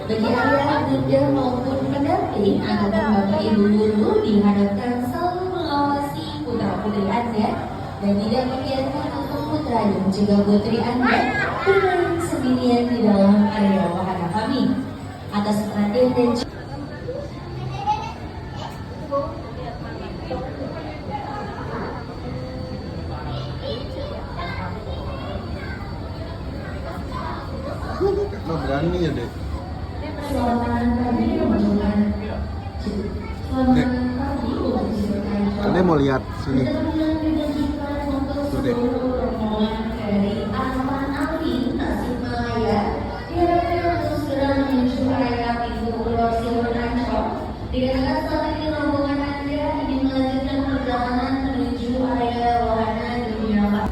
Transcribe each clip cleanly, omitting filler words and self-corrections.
Bagi ayah, bunda maupun pendamping ataupun bapak ibu guru diharapkan selalu mengawasi putra-putri Anda dan tidak membiarkan untuk putra dan juga putri Anda bermain sendirian di dalam area wahana kami. Atas perhatian dan Nah, berani ya dek. selamat pagi teman-teman. Selamat pagi untuk semuanya. Kalian mau lihat sini. Tuh dek. Dari Arman Ali Tasikmalaya diharapkan untuk segera menuju area pintu keluar Silon Ancol. Dikarenakan saat ini rombongan Anda ingin melanjutkan perjalanan menuju area wahana dunia.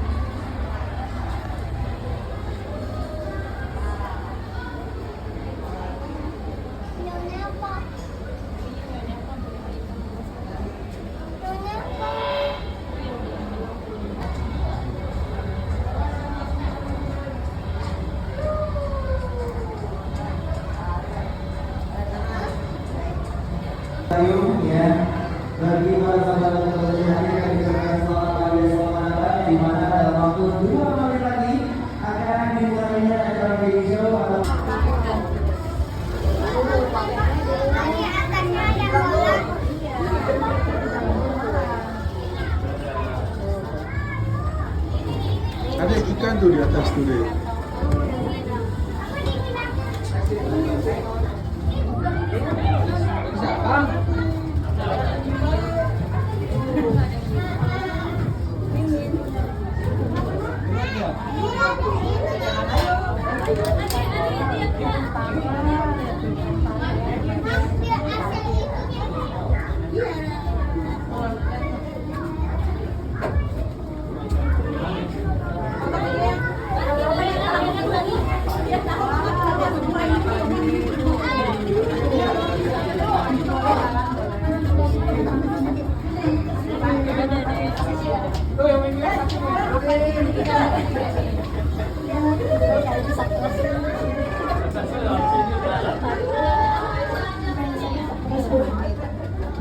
Ya, bagi para sahabat yang berbahagia kami ucapkan selamat pagi dan selamat datang di mana dalam waktu 2 menit lagi akan dimulainya acara baby show atau Ada ikan tuh di atas tuh dek.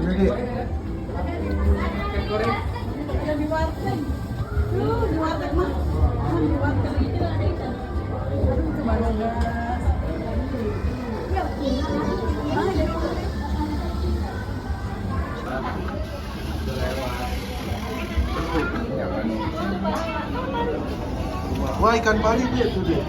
Ini dek. Wah, ikan pari dia tuh dek.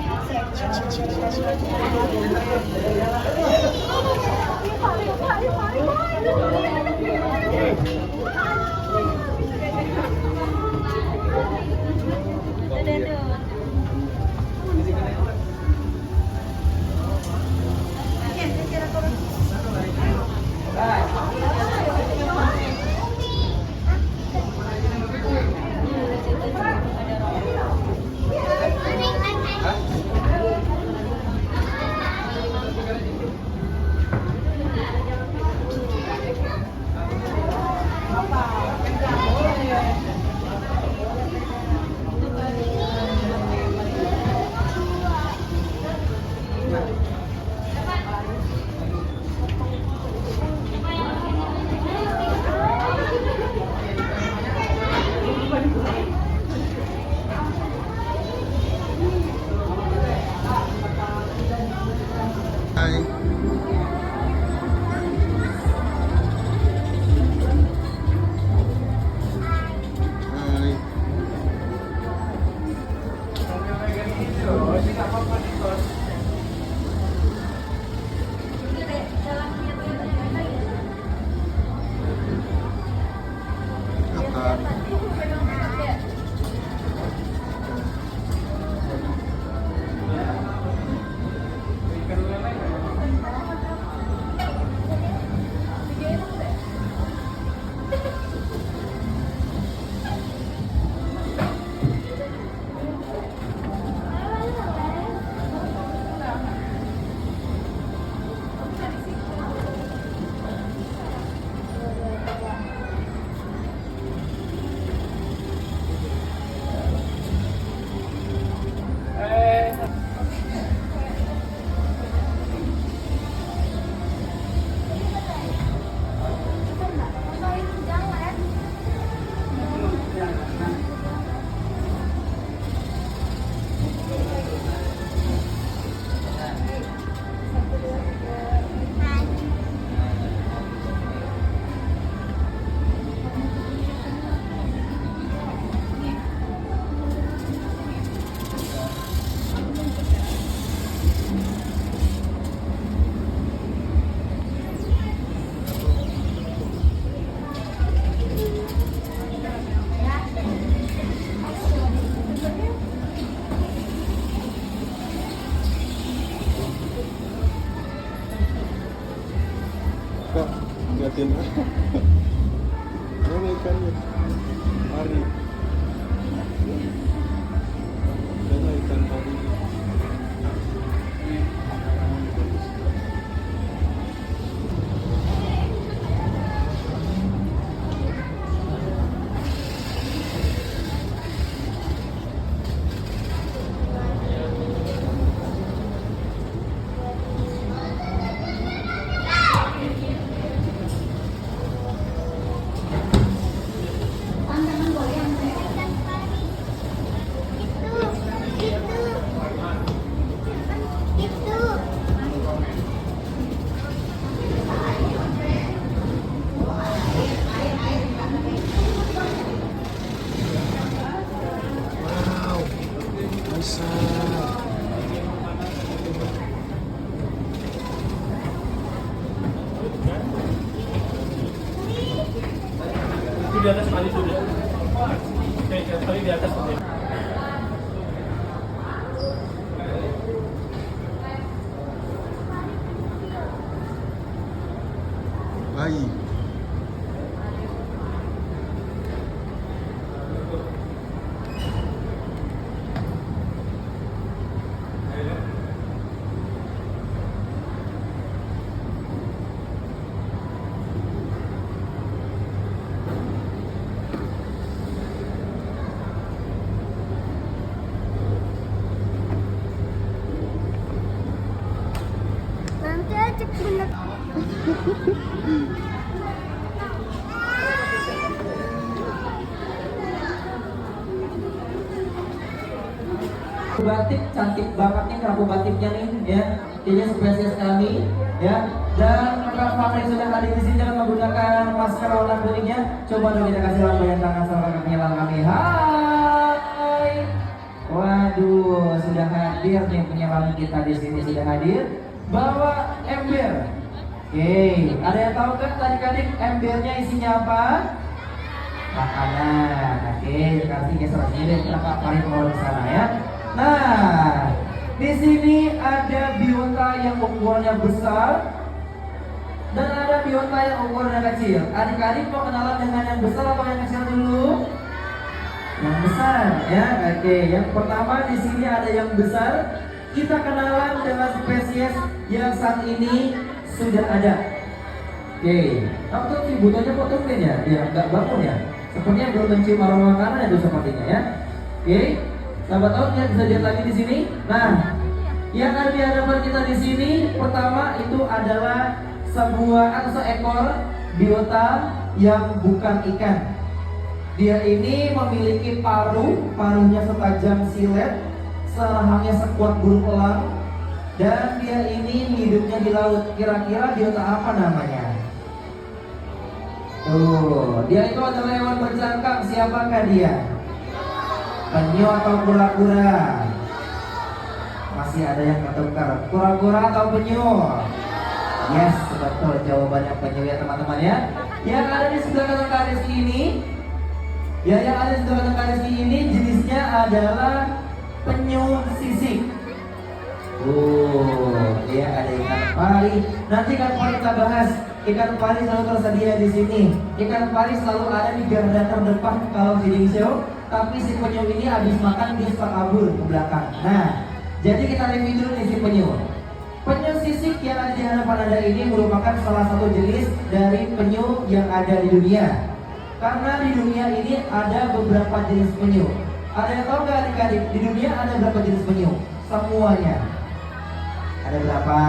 Hai. Hai. Apa? liatin. Mana ikannya? Pari. Mana ikan pari? Tantangan goyang deh. Wow, bisa. Itu di atas kali sudah. Oke, kali di atas sudah. Bayi. Nanti aja bener. Batik cantik banget nih kerapu batiknya nih ya. Ini spesies kami ya. Dan rekan Fahri sudah hadir di sini dengan menggunakan masker warna kuningnya. Coba dong kita kasih lambaian tangan sama penyelam kami. Hai. Waduh, sudah hadir nih penyelam kita di sini sudah hadir. Bawa ember. Oke, ada yang tahu kan adik-adik embernya isinya apa? Makanan. Oke, kasih geser sini deh Kak Fahri mau di sana ya. Nah, di sini ada biota yang ukurannya besar dan ada biota yang ukurannya kecil. Adik-adik mau kenalan dengan yang besar atau yang kecil dulu? Yang besar, ya. Oke, yang pertama di sini ada yang besar. Kita kenalan dengan spesies yang saat ini sudah ada. Oke, waktu si butanya kok tumben ya? Dia nggak bangun ya? Sepertinya belum mencium aroma makanan itu sepertinya ya. Oke. Sahabat tahu ya bisa lihat lagi di sini. Nah, yang ada di hadapan kita di sini pertama itu adalah sebuah atau seekor biota yang bukan ikan. Dia ini memiliki paruhnya setajam silet, serahangnya sekuat burung elang, dan dia ini hidupnya di laut. Kira-kira biota apa namanya? Tuh, dia itu adalah hewan bercangkang. Siapakah dia? Penyu atau kura-kura? Masih ada yang ketukar. Kura-kura atau penyu? Yes, betul jawabannya penyu ya teman-teman ya. Yang ada di sebelah kanan Kak Rizky ini, ya yang ada di sebelah kanan Kak Rizky ini jenisnya adalah penyu sisik. Dia ada ikan pari. Nanti ikan pari kita bahas. Ikan pari selalu tersedia di sini. Ikan pari selalu ada di garda terdepan kalau feeding show. Tapi si penyu ini habis makan dia suka kabur ke belakang. Nah, jadi kita review dulu nih si penyu. Penyu sisik yang ada di hadapan Anda ini merupakan salah satu jenis dari penyu yang ada di dunia. Karena di dunia ini ada beberapa jenis penyu. Ada yang tahu nggak adik-adik? Di dunia ada berapa jenis penyu? Semuanya. Ada berapa?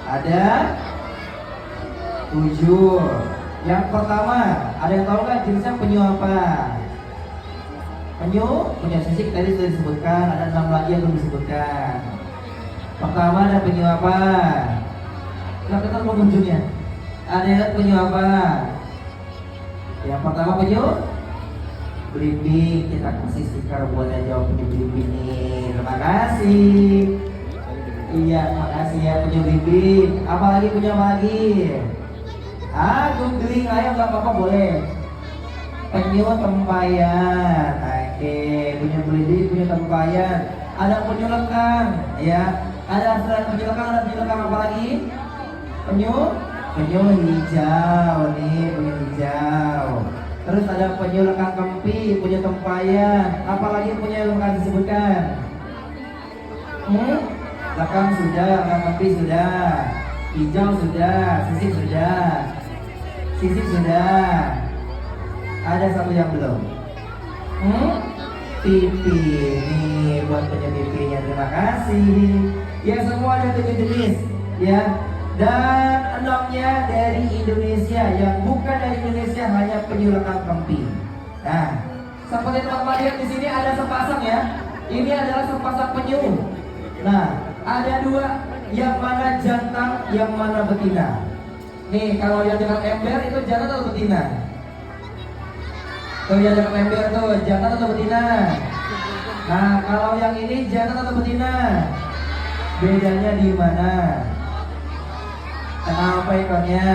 Ada 7. Yang pertama, ada yang tahu nggak jenisnya penyu apa? Penyu sisik tadi sudah disebutkan, ada 6 lagi yang belum disebutkan. Pertama ada penyu apa? Kita kenal pengunjungnya. Ada yang lihat penyu apa? Yang pertama penyu belimbing. Kita kasih stiker buat yang jawab penyu belimbing nih. Terima kasih. Iya, makasih ya penyu belimbing. Apa lagi penyu apa lagi? Googling ayo nggak apa-apa boleh. Penyu tempayan. Oke, penyu belimbing, penyu tempayan. Ada penyu lekang, ya. Ada selain penyu lekang, ada penyu lekang apa lagi? Penyu Penyu hijau nih, penyu hijau. Terus ada penyu lekang kempi, penyu tempayan. Apalagi penyu yang akan disebutkan? Lekang sudah, lekang kempi sudah, hijau sudah, sisik sudah, sisik sudah. Ada satu yang belum. Pipi nih buat penyu pipinya, terima kasih. Ya semua ada 7 jenis, ya. Dan 6-nya dari Indonesia, yang bukan dari Indonesia hanya penyu lekang kempi. Nah, seperti teman-teman lihat di sini ada sepasang ya. Ini adalah sepasang penyu. Nah, ada 2, yang mana jantan, yang mana betina. Nih, kalau yang dengan ember itu jantan atau betina? Tuh yang dengan ember tuh jantan atau betina? Nah, kalau yang ini jantan atau betina? Bedanya di mana? Kenapa ekornya?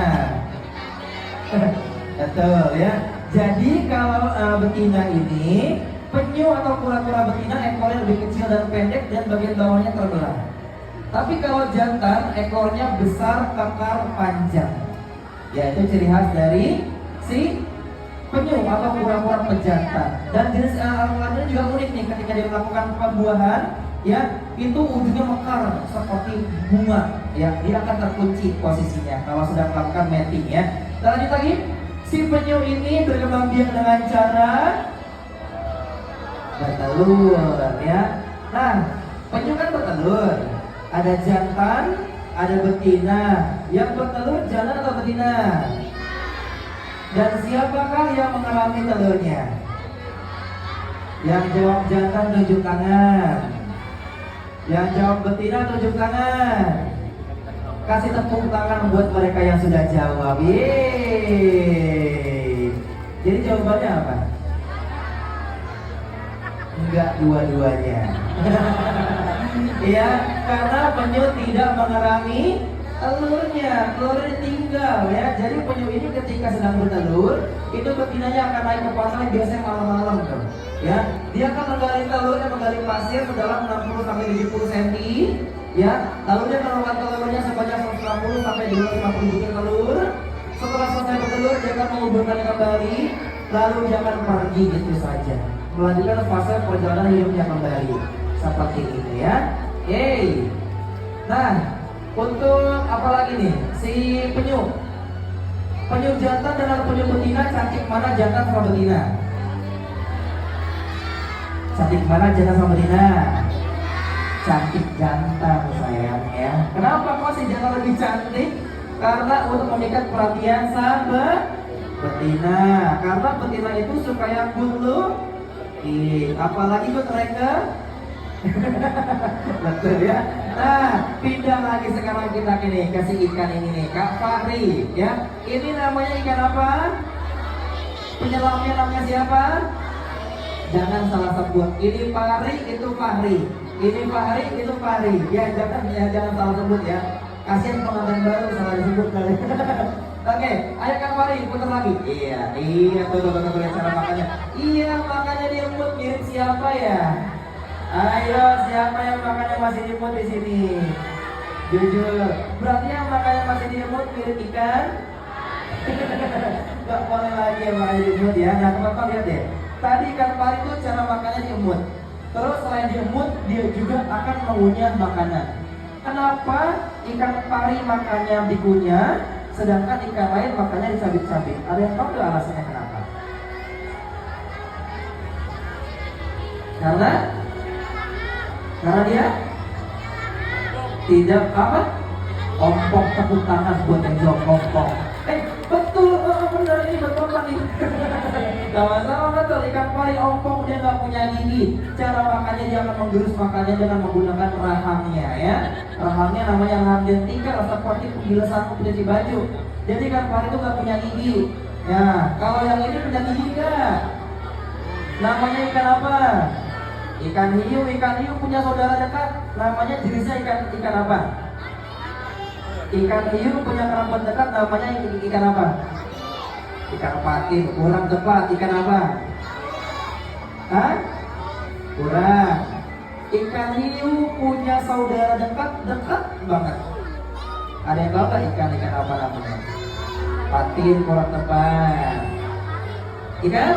Betul ya. Jadi kalau betina ini, penyu atau kura-kura betina ekornya lebih kecil dan pendek dan bagian bawahnya terbelah. Tapi kalau jantan ekornya besar, kekar, panjang. Yaitu ciri khas dari si penyu atau kura-kura pejantan. Dan jenis alga juga unik nih, ketika dia melakukan pembuahan, ya itu ujungnya mekar seperti bunga, ya dia akan terkunci posisinya kalau sudah melakukan mating ya. Kita lanjut lagi, si penyu ini berkembang biak dengan cara bertelur ya. Nah, penyu kan bertelur, ada jantan, ada betina. Yang bertelur jantan atau betina? Dan siapakah yang mengalami telurnya? Yang jawab jantan tunjuk tangan. Yang jawab betina tunjuk tangan. Kasih tepuk tangan buat mereka yang sudah jawab. Yeay. Jadi jawabannya apa? Enggak dua-duanya. Ya, karena penyu tidak mengalami telurnya, telurnya ditinggal ya. Jadi penyu ini ketika sedang bertelur, itu betinanya akan naik ke pasar biasanya malam-malam tuh. Ya, dia akan menggali telurnya, menggali pasir sedalam 60 sampai 70 cm. Ya, lalu dia menemukan telurnya sebanyak 160 sampai 250 butir telur. Setelah selesai bertelur, dia akan menguburkannya kembali, lalu dia akan pergi gitu saja, melanjutkan fase perjalanan hidupnya kembali seperti itu ya. Yeay. Nah, untuk apa lagi nih? Si penyu jantan dengan penyu betina, cantik mana jantan sama betina? Cantik mana jantan sama betina? Cantik jantan sayang ya. Kenapa kok si jantan lebih cantik? Karena untuk memikat perhatian sama betina. Karena betina itu suka yang good look. Apalagi good tracker. Betul ya. Nah, pindah lagi sekarang kita nih kasih ikan ini nih, Kak Fahri ya. Ini namanya ikan apa? Penyelamnya namanya siapa? Jangan salah sebut. Ini Fahri, itu Fahri. Ini Fahri, itu Fahri. Ya jangan salah sebut ya. Kasihan pengantin baru salah disebut kali. Oke, ayo Kak Fahri putar lagi. Iya tuh lihat cara makannya. Iya, makannya dia mirip siapa ya? Ayo, siapa yang makannya masih diemut di sini? Jujur, berarti yang makannya masih diemut mirip ikan? Gak boleh lagi yang makannya diemut ya. Nah, teman-teman lihat deh. Tadi ikan pari itu cara makannya diemut. Terus selain diemut, dia juga akan mengunyah makanan. Kenapa ikan pari makannya dikunyah, sedangkan ikan lain makannya dicabik-cabik? Ada yang tahu nggak alasannya kenapa? Karena dia tidak apa? Ompong, tepuk tangan buat yang jawab ompong. Betul, benar ini betul kan ini. Sama-sama betul, ikan pari ompong dia nggak punya gigi. Cara makannya dia akan menggerus makannya dengan menggunakan rahangnya ya. Rahangnya namanya rahang dentika, seperti penggilasan pencuci baju. Jadi ikan pari itu nggak punya gigi. Ya, kalau yang ini punya gigi nggak? Namanya ikan apa? Ikan hiu punya saudara dekat, namanya jenisnya ikan apa? Ikan hiu punya kerabat dekat, namanya ikan apa? Ikan patin. Kurang tepat, ikan apa? Hah? Kurang. Ikan hiu punya saudara dekat banget. Ada yang tahu nggak ikan apa namanya? Patin kurang tepat. Ikan?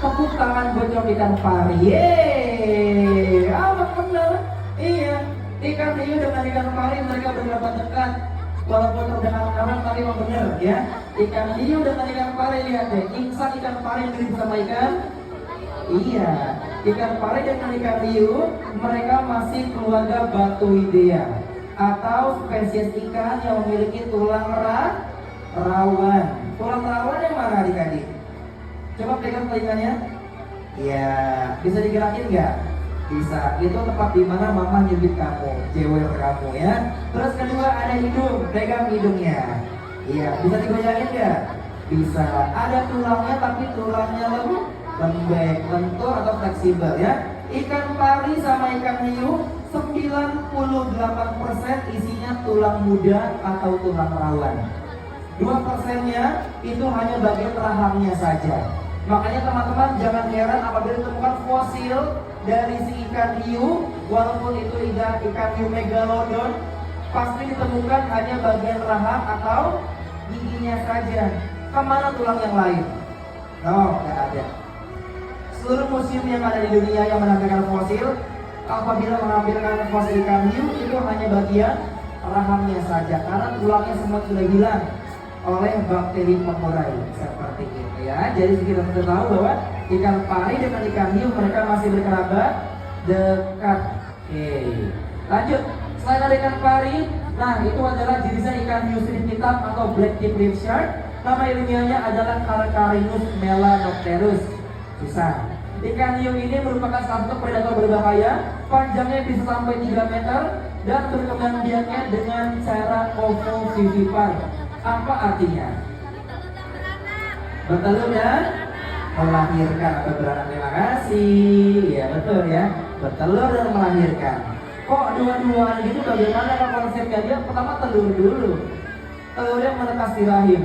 Tepuk tangan buat ikan pari. Yeay, bener. Iya, ikan hiu dengan ikan pari mereka berdekat dekat. Walaupun terdengar kanan tapi memang benar ya. Ikan hiu dengan ikan pari, lihat deh, insan ikan pari mirip sama ikan. Iya, ikan pari dengan ikan hiu mereka masih keluarga Batuidea atau spesies ikan yang memiliki tulang rawan. Tulang rawan yang mana adik-adik? Coba pegang telinganya. Iya, bisa digerakin nggak? Bisa. Itu tempat di mana mama nyubit kamu, cewek kamu ya. Terus kedua ada hidung, pegang hidungnya. Iya, bisa digoyangin nggak? Bisa. Ada tulangnya tapi tulangnya lembek, lentur atau fleksibel ya. Ikan pari sama ikan hiu 98% isinya tulang muda atau tulang rawan. 2%-nya itu hanya bagian rahangnya saja. Makanya teman-teman jangan heran apabila ditemukan fosil dari si ikan hiu, walaupun itu ikan hiu megalodon, pasti ditemukan hanya bagian rahang atau giginya saja. Kemana tulang yang lain? No, nggak ada. Seluruh museum yang ada di dunia yang menampilkan fosil, apabila mengambilkan fosil ikan hiu itu hanya bagian rahangnya saja, karena tulangnya semua sudah hilang oleh bakteri pengurai seperti itu ya. Jadi kita sudah tahu bahwa ikan pari dengan ikan hiu mereka masih berkerabat dekat. Oke, lanjut. Selain ada ikan pari, nah itu adalah jenisnya ikan hiu strip hitam atau black tip reef shark. Nama ilmiahnya adalah Carcharinus melanopterus. Susah. Ikan hiu ini merupakan salah satu predator berbahaya. Panjangnya bisa sampai 3 meter dan berkembang biaknya dengan cara ovovivipar. Apa artinya? Bertelur dan melahirkan atau beranak. Terima kasih. Ya betul ya. Bertelur dan melahirkan. Kok dua-duaan gitu? Bagaimana konsepnya? Dia pertama telur dulu. Telurnya menetas di rahim.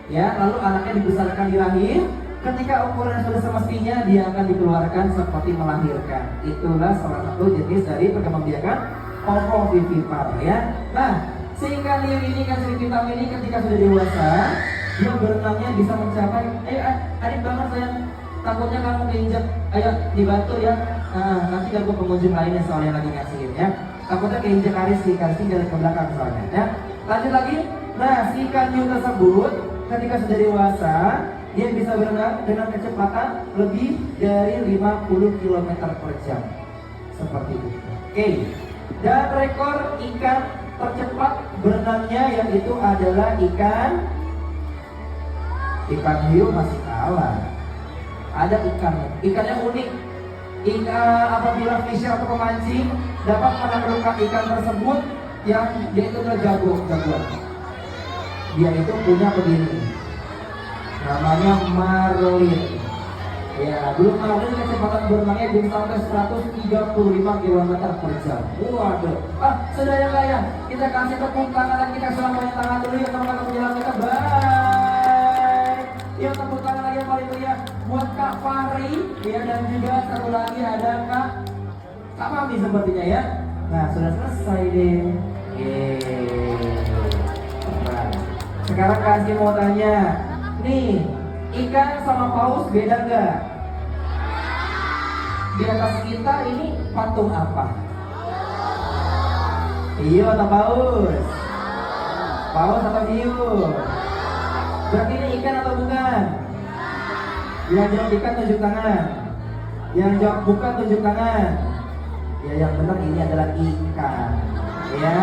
Ya, lalu anaknya dibesarkan di rahim. Ketika ukuran sudah semestinya, dia akan dikeluarkan seperti melahirkan. Itulah salah satu jenis dari perkembangbiakan ovovivipar ya. Nah, si ikan hiu ini, ikan strip hitam ini ketika sudah dewasa, dia berenangnya bisa mencapai, ayo adik banget sayang, takutnya kamu keinjak, ayo dibantu ya. Nah, nanti ganggu pengunjung lainnya soalnya lagi ngasihin ya. Takutnya keinjak Ariski jalan ke belakang soalnya ya. Lanjut lagi, nah si ikan hiu tersebut ketika sudah dewasa, dia bisa berenang dengan kecepatan lebih dari 50 km per jam. Seperti itu. Oke. Dan rekor ikan tercepat berenangnya yaitu adalah ikan hiu masih kalah. Ada ikan yang unik. Ikan apabila fisher atau pemancing dapat menaklukkan ikan tersebut yang dia itu jagoan. Dia itu punya begini. Namanya marlin. Ya, belum marlin kecepatan berenangnya bisa sampai 135 km per jam. Waduh. Saudara kaya, kita kasih tepuk tangan dan kita selamanya tangan dulu ya teman-teman penjelang kita. Bye. Yuk tepuk tangan lagi yang paling meriah buat Kak Fahri ya, dan juga satu lagi ada Kak Mami sepertinya ya. Nah, sudah selesai deh. Sekarang kasih mau tanya. Nih, ikan sama paus beda nggak? Di atas kita ini patung apa? Hiu atau paus? Paus atau hiu? Berarti ini ikan atau bukan? Yang jawab ikan tunjuk tangan. Yang jawab bukan tunjuk tangan. Ya, yang benar ini adalah ikan. Ya,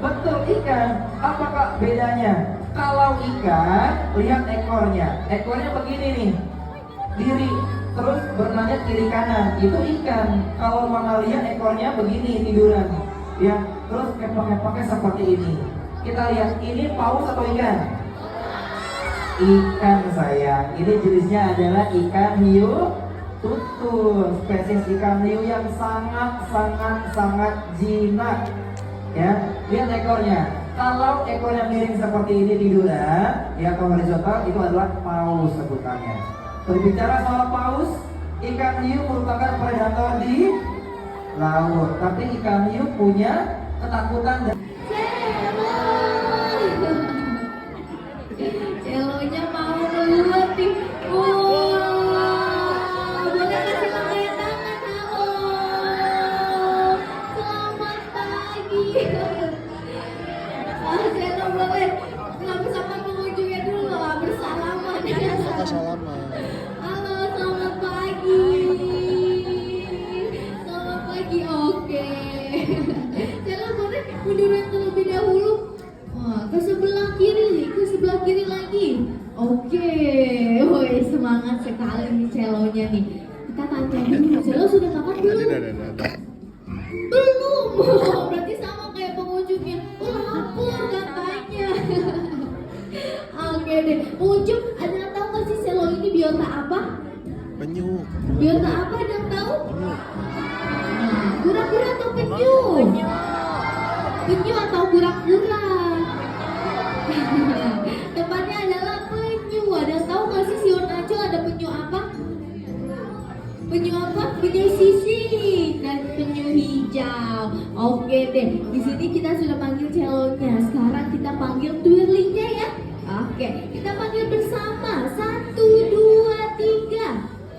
betul ikan. Apakah bedanya? Kalau ikan, lihat ekornya. Ekornya begini nih, diri, terus berenangnya kiri kanan. Itu ikan. Kalau mamalia ekornya begini tiduran, ya. Terus kepak-kepaknya seperti ini. Kita lihat, ini paus atau ikan? Ikan sayang. Ini jenisnya adalah ikan hiu tutul. Spesies ikan hiu yang sangat jinak. Ya, lihat ekornya. Kalau ekornya miring seperti ini tiduran, ya atau horizontal, itu adalah paus sebutannya. Berbicara soal paus, ikan hiu merupakan predator di laut. Tapi ikan hiu punya ketakutan dan Celonya mau keluar nih. Wah, boleh kasih tepuk tangan, halo. Selamat pagi. Celo boleh selamat sama pengunjungnya dulu, bersalaman. Salaman. Halo, selamat pagi. Selamat pagi, oke. Celo boleh munduran terlebih dahulu. Wah, ke sebelah kiri lagi. Oke, woi semangat sekali nih celonya nih. Kita tanya dulu, celo sudah makan belum? Ada. Belum. Berarti sama kayak pengunjungnya. Oh, lapar katanya. Oke deh, pengunjung ada yang tahu nggak sih celo ini biota apa? Penyu. Biota apa, ada yang tahu? Nah, kura-kura atau penyu? Penyu atau kura-kura? Tepatnya adalah penyu. Ada yang tahu nggak sih Sion Ancol ada penyu apa? Penyu apa? Penyu sisik dan penyu hijau. Oke deh, di sini kita sudah panggil celonya. Sekarang kita panggil twirlingnya ya. Oke, kita panggil bersama. 1, 2, 3.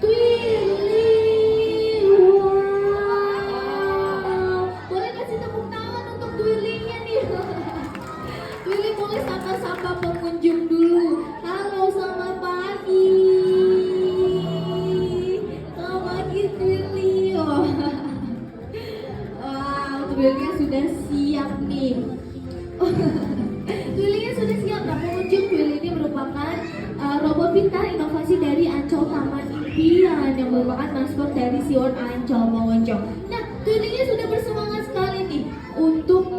Twirling. Wow. Boleh kasih tepuk tangan untuk twirlingnya nih. Twirling boleh sapa-sapa pengunjung dulu. Halo, selamat pagi. Selamat pagi Twirling. Wow, Twirlingnya sudah siap nih. Twirlingnya sudah siap. Nah, pengunjung Twirling ini merupakan robot pintar inovasi dari Ancol Taman Impian yang merupakan maskot dari Sion Ancol pengunjung. Nah, Twirlingnya sudah bersemangat sekali nih untuk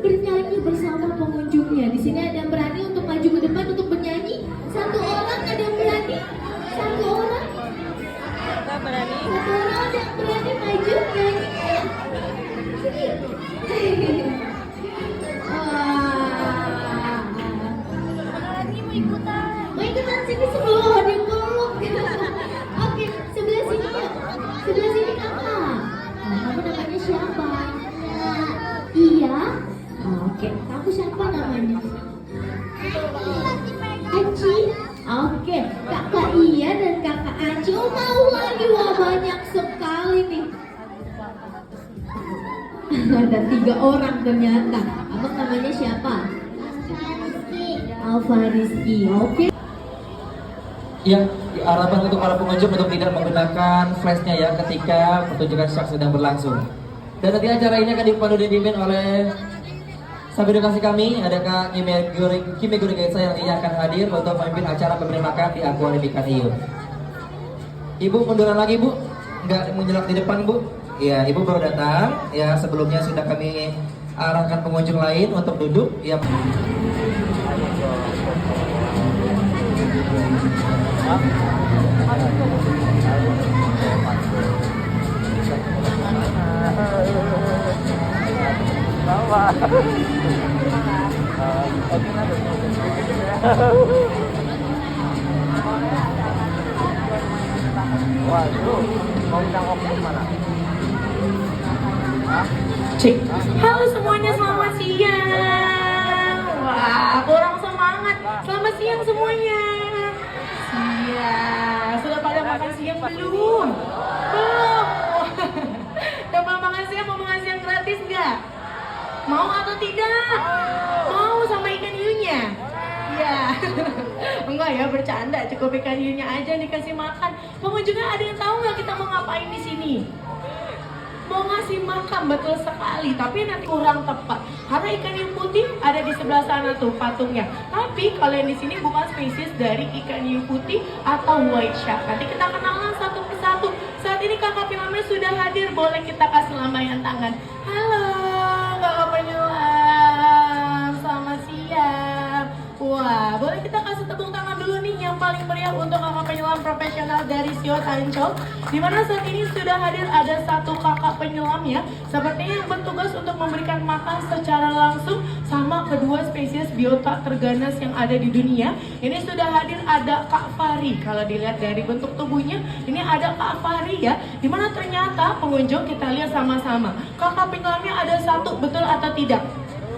bernyanyi bersama pengunjungnya. Di sini ada yang berani untuk maju ke depan untuk bernyanyi? Satu orang ada yang berani? Satu orang? Satu orang ada yang berani maju nyanyi? Mau ikutan sini sebelum dipeluk. Oke, sebelah sini yuk. Sebelah sini kakak. Kamu namanya siapa? Iya. Oke, kamu siapa namanya? Aci. Oke, kakak Iya dan kakak Aci. Oh, mau lagi, wah banyak sekali nih. Ada 3 orang ternyata. Abang namanya siapa? Alfa Rizky. Oke. yang diharapkan untuk para pengunjung untuk tidak menggunakan flashnya ya ketika pertunjukan shark sedang berlangsung. Dan nanti acara ini akan dipandu dan dipimpin oleh sahabat edukasi kami, ada Kak Kimi Guri Gaisa yang nantinya akan hadir untuk memimpin acara pemberian makan di akuarium ikan hiu. Ibu munduran lagi Bu, nggak menjelak di depan Bu. Ya, Ibu baru datang. Ya, sebelumnya sudah kami arahkan pengunjung lain untuk duduk. Ya. Waduh, mau jangkok mana? Cik. Halo semuanya, selamat siang. Wah, kurang semangat. Selamat siang semuanya. Siang. Sudah pada makan siang belum? Belum. Udah mau makan siang, mau makan siang gratis nggak? Mau atau tidak? Mau sama ikan hiunya? Ya. Enggak ya, bercanda. Cukup ikan hiunya aja dikasih makan. Pengunjungnya ada yang tahu nggak kita mau ngapain di sini? Mau ngasih makan, betul sekali, tapi nanti kurang tepat karena ikan hiu putih ada di sebelah sana tuh patungnya. Tapi kalian di sini bukan spesies dari ikan hiu putih atau white shark. Nanti kita kenalan satu persatu. Saat ini kakak penyelam sudah hadir, boleh kita kasih lambaian tangan. Halo kakak penyelam, selamat siang. Wah, boleh kita kasih tepuk tangan dulu nih yang paling meriah untuk kakak penyelam profesional dari Sion Ancol. Dimana saat ini sudah hadir ada satu kakak penyelam ya, sepertinya yang bertugas untuk memberikan makan secara langsung sama kedua spesies biota terganas yang ada di dunia. Ini sudah hadir ada Kak Fari. Kalau dilihat dari bentuk tubuhnya, ini ada Kak Fari ya. Dimana ternyata pengunjung kita lihat sama-sama. Kakak penyelamnya ada satu, betul atau tidak?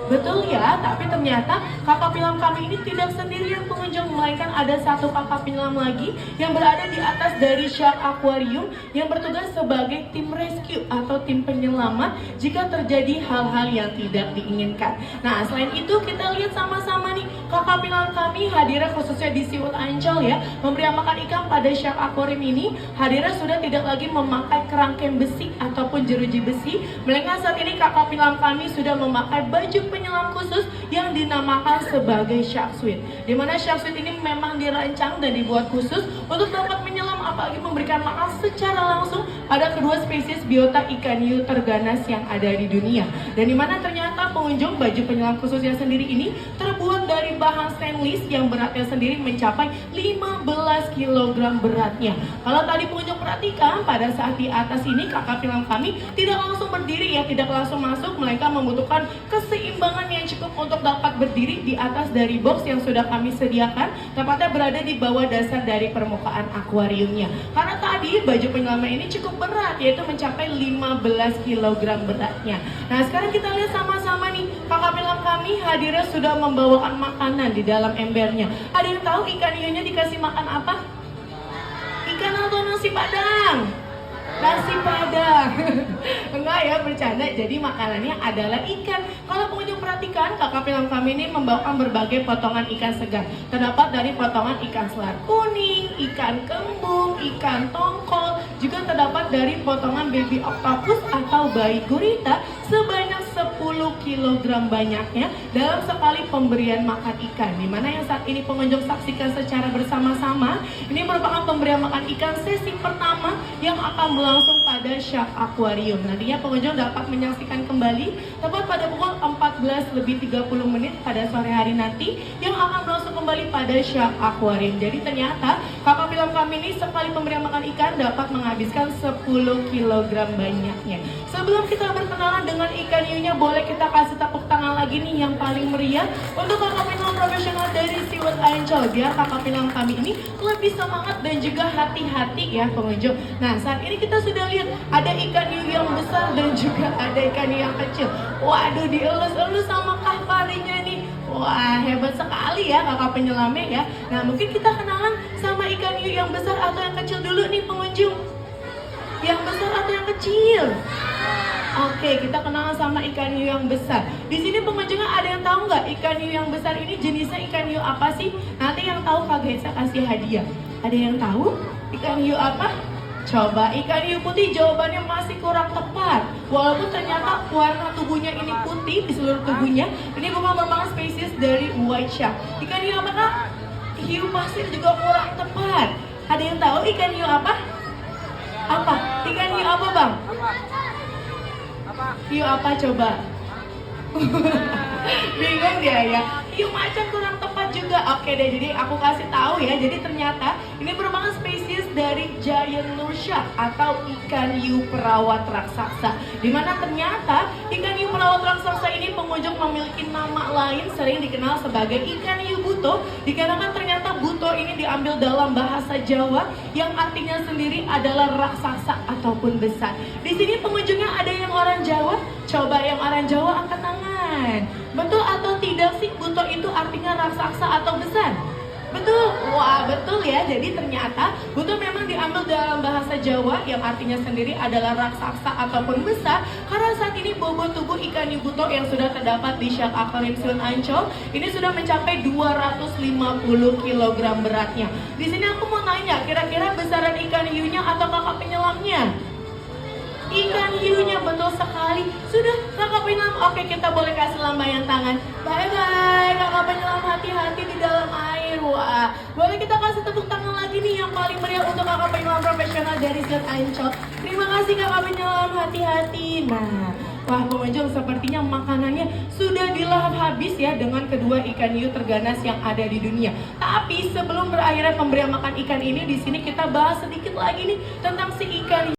Betul ya, tapi ternyata kakak penyelam kami ini tidak sendirian pengunjung, melainkan ada satu kakak penyelam lagi yang berada di atas dari Shark Aquarium yang bertugas sebagai tim rescue atau tim penyelamat jika terjadi hal-hal yang tidak diinginkan. Nah, selain itu kita lihat sama-sama nih kakak penyelam kami hadirnya khususnya di SeaWorld Ancol ya, memberi makan ikan pada Shark Aquarium ini. Hadirnya sudah tidak lagi memakai kerangkeng besi ataupun jeruji besi, melainkan saat ini kakak penyelam kami sudah memakai baju penyelam khusus yang dinamakan sebagai shark suit. Dimana shark suit ini memang dirancang dan dibuat khusus untuk dapat menyelam apalagi memberikan makan secara langsung pada kedua spesies biota ikan hiu terganas yang ada di dunia. Dan dimana ternyata pengunjung baju penyelam khususnya sendiri ini terbuat dari bahan stainless yang beratnya sendiri mencapai 15 kg beratnya. Kalau tadi pengunjung perhatikan pada saat di atas ini kakak penyelam kami tidak langsung berdiri ya, tidak langsung masuk, melainkan membutuhkan keseimbangan yang cukup untuk dapat berdiri di atas dari box yang sudah kami sediakan, tepatnya berada di bawah dasar dari permukaan akuariumnya. Karena tadi baju penyelaman ini cukup berat, yaitu mencapai 15 kg beratnya. Nah, sekarang kita lihat sama-sama nih, kakak penyelam kami hadirnya sudah membawakan makanan di dalam embernya. Ada yang tahu ikan hiunya dikasih makan apa? Ikan atau nasi padang? Nasi padang. Enggak ya, bercanda. Jadi makanannya adalah ikan. Kalau pengunjung perhatikan, kakak penyelam kami ini membawakan berbagai potongan ikan segar. Terdapat dari potongan ikan selar kuning, ikan kembung, ikan tongkol, juga terdapat dari potongan baby octopus atau bayi gurita sebanyak 10 kg banyaknya dalam sekali pemberian makan ikan. Dimana yang saat ini pengunjung saksikan secara bersama-sama, ini merupakan pemberian makan ikan sesi pertama yang akan berlangsung pada Shark Aquarium. Nantinya pengunjung dapat menyaksikan kembali tepat pada pukul 14:30 pada sore hari nanti yang akan berlangsung kembali pada Shark Aquarium. Jadi ternyata kakak penyelam kami ini sekali pemberian makan ikan dapat menghabiskan 10 kg banyaknya. Sebelum kita berkenalan dengan ikan hiunya, boleh kita kasih tepuk tangan lagi nih yang paling meriah untuk kakak penyelam profesional dari SeaWorld Ancol, biar kakak penyelam kami ini lebih semangat dan juga hati-hati ya pengunjung. Nah, saat ini kita sudah lihat ada ikan hiu yang besar dan juga ada ikan hiu yang kecil. Waduh, dielus-elus sama Kak Farinya nih. Wah, hebat sekali ya kakak penyelamnya ya. Nah, mungkin kita kenalan sama ikan hiu yang besar atau yang kecil dulu nih pengunjung. Yang besar atau yang kecil? Oke, kita kenalan sama ikan hiu yang besar. Di sini pengunjungnya ada yang tahu nggak ikan hiu yang besar ini jenisnya ikan hiu apa sih? Nanti yang tahu Kak Gesa kasih hadiah. Ada yang tahu ikan hiu apa? Coba ikan hiu putih, jawabannya masih kurang tepat. Walaupun ternyata warna tubuhnya ini putih di seluruh tubuhnya, ini bukan merupakan spesies dari white shark. Ikan hiu apa Kak? Hiu pasir juga kurang tepat. Ada yang tahu ikan hiu apa? Apa? Ikan hiu apa Bang? Hiu apa coba? Bingung dia ya. Hiu macan kurang tepat juga. Oke deh, jadi aku kasih tahu ya. Jadi ternyata ini merupakan spesies dari giant lure shark atau ikan hiu perawat raksasa. Dimana ternyata ikan hiu perawat raksasa ini pengunjung memiliki nama lain, sering dikenal sebagai ikan hiu buto. Dikarenakan ternyata buto ini diambil dalam bahasa Jawa yang artinya sendiri adalah raksasa ataupun besar. Di sini pengunjungnya ada yang orang Jawa. Coba yang orang Jawa angkat tangan. Betul atau tidak sih buto itu artinya raksasa atau besar? Betul, wah betul ya. Jadi ternyata buto memang diambil dalam bahasa Jawa yang artinya sendiri adalah raksasa ataupun besar. Karena saat ini bobot tubuh ikan hiu buto yang sudah terdapat di Shark Aquarium SeaWorld Ancol ini sudah mencapai 250 kg beratnya. Di sini aku mau nanya, kira-kira besaran ikan hiunya atau kakak penyelamnya? Ikan hiunya, betul sekali. Sudah kakak penyelam, oke kita boleh kasih lambaian tangan. Bye bye kakak penyelam, hati-hati di dalam air. Wah, boleh kita kasih tepuk tangan lagi nih yang paling meriah untuk kakak penyelam profesional dari SeaWorld Ancol. Terima kasih kakak penyelam, hati-hati. Nah, wah pengunjung sepertinya makanannya sudah dilahap habis ya dengan kedua ikan hiu terganas yang ada di dunia. Tapi sebelum berakhirnya pemberian makan ikan ini, di sini kita bahas sedikit lagi nih tentang si ikan hiu.